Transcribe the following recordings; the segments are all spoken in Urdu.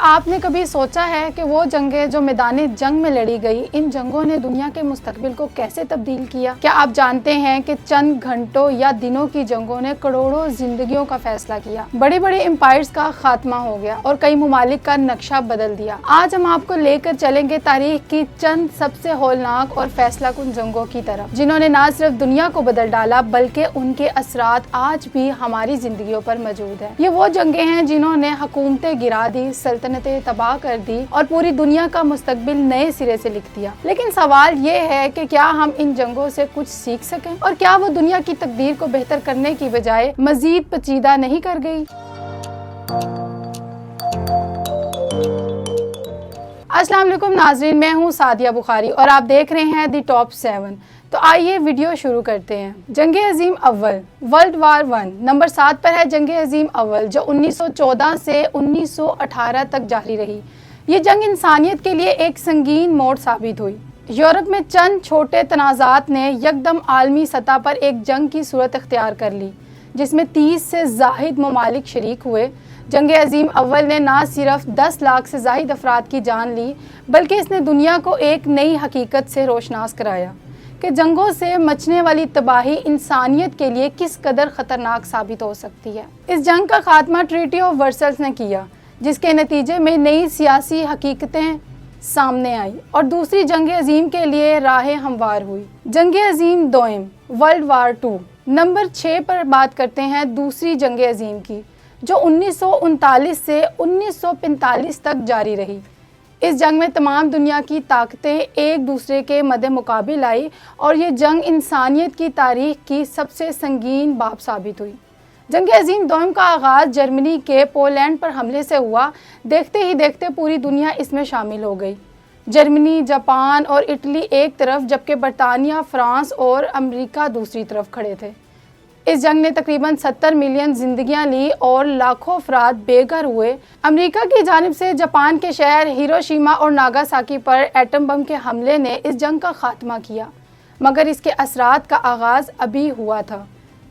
آپ نے کبھی سوچا ہے کہ وہ جنگیں جو میدان جنگ میں لڑی گئی، ان جنگوں نے دنیا کے مستقبل کو کیسے تبدیل کیا؟ کیا آپ جانتے ہیں کہ چند گھنٹوں یا دنوں کی جنگوں نے کروڑوں زندگیوں کا فیصلہ کیا، بڑے بڑے امپائرز کا خاتمہ ہو گیا اور کئی ممالک کا نقشہ بدل دیا؟ آج ہم آپ کو لے کر چلیں گے تاریخ کی چند سب سے ہولناک اور فیصلہ کن جنگوں کی طرف، جنہوں نے نہ صرف دنیا کو بدل ڈالا بلکہ ان کے اثرات آج بھی ہماری زندگیوں پر موجود ہیں۔ یہ وہ جنگیں ہیں جنہوں نے حکومتیں گرا دی، سلطنتیں تباہ کر دی اور پوری دنیا کا مستقبل نئے سرے سے لکھ دیا۔ لیکن سوال یہ ہے کہ کیا ہم ان جنگوں سے کچھ سیکھ سکیں، اور کیا وہ دنیا کی تقدیر کو بہتر کرنے کی بجائے مزید پیچیدہ نہیں کر گئی؟ السلام علیکم ناظرین، میں ہوں سعدیہ بخاری اور آپ دیکھ رہے ہیں دی ٹاپ 7۔ تو آئیے ویڈیو شروع کرتے ہیں۔ جنگ عظیم اول، ورلڈ وار 1 نمبر 7 پر ہے جنگ عظیم اول، جو 1914 سے 1918 تک جاری رہی۔ یہ جنگ انسانیت کے لیے ایک سنگین موڑ ثابت ہوئی۔ یورپ میں چند چھوٹے تنازعات نے یکدم عالمی سطح پر ایک جنگ کی صورت اختیار کر لی، جس میں 30 سے زائد ممالک شریک ہوئے۔ جنگ عظیم اول نے نہ صرف 10 لاکھ سے زائد افراد کی جان لی، بلکہ اس نے دنیا کو ایک نئی حقیقت سے روشناس کرایا کہ جنگوں سے مچنے والی تباہی انسانیت کے لیے کس قدر خطرناک ثابت ہو سکتی ہے۔ اس جنگ کا خاتمہ ٹریٹی آف ورسلز نے کیا، جس کے نتیجے میں نئی سیاسی حقیقتیں سامنے آئی اور دوسری جنگ عظیم کے لیے راہ ہموار ہوئی۔ جنگ عظیم دوئم، ورلڈ وار 2 نمبر 6 پر بات کرتے ہیں دوسری جنگ عظیم کی، جو 1939 سے 1945 تک جاری رہی۔ اس جنگ میں تمام دنیا کی طاقتیں ایک دوسرے کے مد مقابل آئی اور یہ جنگ انسانیت کی تاریخ کی سب سے سنگین باب ثابت ہوئی۔ جنگ عظیم دوم کا آغاز جرمنی کے پولینڈ پر حملے سے ہوا۔ دیکھتے ہی دیکھتے پوری دنیا اس میں شامل ہو گئی۔ جرمنی، جاپان اور اٹلی ایک طرف، جبکہ برطانیہ، فرانس اور امریکہ دوسری طرف کھڑے تھے۔ اس جنگ نے تقریباً 70 ملین زندگیاں لی اور لاکھوں افراد بے گھر ہوئے۔ امریکہ کی جانب سے جاپان کے شہر ہیروشیما اور ناگاساکی پر ایٹم بم کے حملے نے اس جنگ کا خاتمہ کیا، مگر اس کے اثرات کا آغاز ابھی ہوا تھا۔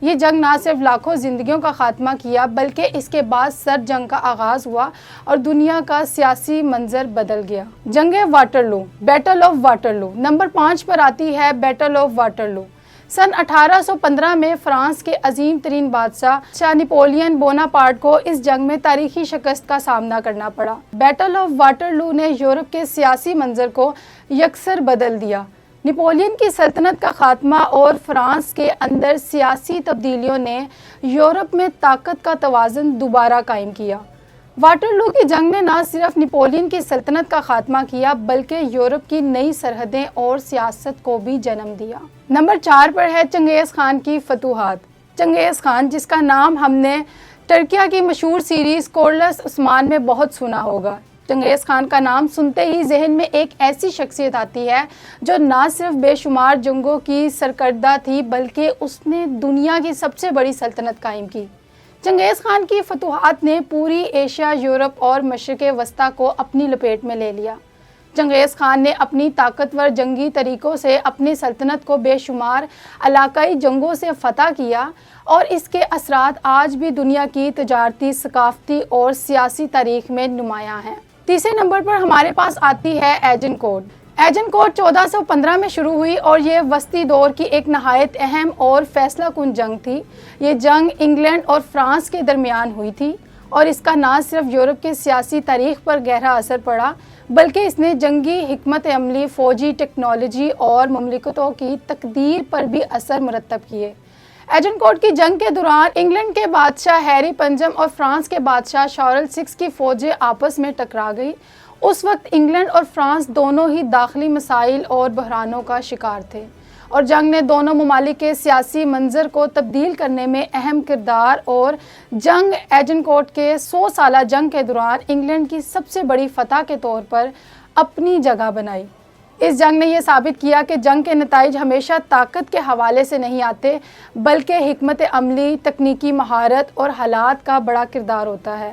یہ جنگ نہ صرف لاکھوں زندگیوں کا خاتمہ کیا، بلکہ اس کے بعد سرد جنگ کا آغاز ہوا اور دنیا کا سیاسی منظر بدل گیا۔ جنگ Waterloo, battle of Waterloo number 5 پر آتی ہے بیٹل آف واٹرلو۔ سن 1815 میں فرانس کے عظیم ترین بادشاہ نپولین بوناپارٹ کو اس جنگ میں تاریخی شکست کا سامنا کرنا پڑا۔ بیٹل آف واٹرلو نے یورپ کے سیاسی منظر کو یکسر بدل دیا۔ نپولین کی سلطنت کا خاتمہ اور فرانس کے اندر سیاسی تبدیلیوں نے یورپ میں طاقت کا توازن دوبارہ قائم کیا۔ واٹرلو کی جنگ نے نہ صرف نپولین کی سلطنت کا خاتمہ کیا، بلکہ یورپ کی نئی سرحدیں اور سیاست کو بھی جنم دیا۔ نمبر 4 پر ہے چنگیز خان کی فتوحات۔ چنگیز خان، جس کا نام ہم نے ترکیہ کی مشہور سیریز کورلس عثمان میں بہت سنا ہوگا۔ چنگیز خان کا نام سنتے ہی ذہن میں ایک ایسی شخصیت آتی ہے جو نہ صرف بے شمار جنگوں کی سرکردہ تھی، بلکہ اس نے دنیا کی سب سے بڑی سلطنت قائم کی۔ چنگیز خان کی فتوحات نے پوری ایشیا، یورپ اور مشرق وسطیٰ کو اپنی لپیٹ میں لے لیا۔ چنگیز خان نے اپنی طاقتور جنگی طریقوں سے اپنی سلطنت کو بے شمار علاقائی جنگوں سے فتح کیا اور اس کے اثرات آج بھی دنیا کی تجارتی، ثقافتی اور سیاسی تاریخ میں نمایاں ہیں۔ تیسرے نمبر پر ہمارے پاس آتی ہے ایجنکوٹ۔ ایجنکوٹ 1415 میں شروع ہوئی اور یہ وسطی دور کی ایک نہایت اہم اور فیصلہ کن جنگ تھی۔ یہ جنگ انگلینڈ اور فرانس کے درمیان ہوئی تھی اور اس کا نہ صرف یورپ کے سیاسی تاریخ پر گہرا اثر پڑا، بلکہ اس نے جنگی حکمت عملی، فوجی ٹیکنالوجی اور مملکتوں کی تقدیر پر بھی اثر مرتب کیے۔ ایجنکوٹ کی جنگ کے دوران انگلینڈ کے بادشاہ ہیری پنجم اور فرانس کے بادشاہ شارل VI کی فوجیں آپس میں ٹکرا گئی۔ اس وقت انگلینڈ اور فرانس دونوں ہی داخلی مسائل اور بحرانوں کا شکار تھے اور جنگ نے دونوں ممالک کے سیاسی منظر کو تبدیل کرنے میں اہم کردار اور جنگ ایجنکوٹ کے 100 سالہ جنگ کے دوران انگلینڈ کی سب سے بڑی فتح کے طور پر اپنی جگہ بنائی۔ اس جنگ نے یہ ثابت کیا کہ جنگ کے نتائج ہمیشہ طاقت کے حوالے سے نہیں آتے، بلکہ حکمت عملی، تکنیکی مہارت اور حالات کا بڑا کردار ہوتا ہے۔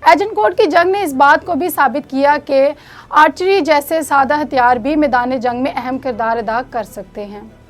ایجنکوٹ کی جنگ نے اس بات کو بھی ثابت کیا کہ آرچری جیسے سادہ ہتھیار بھی میدان جنگ میں اہم کردار ادا کر سکتے ہیں۔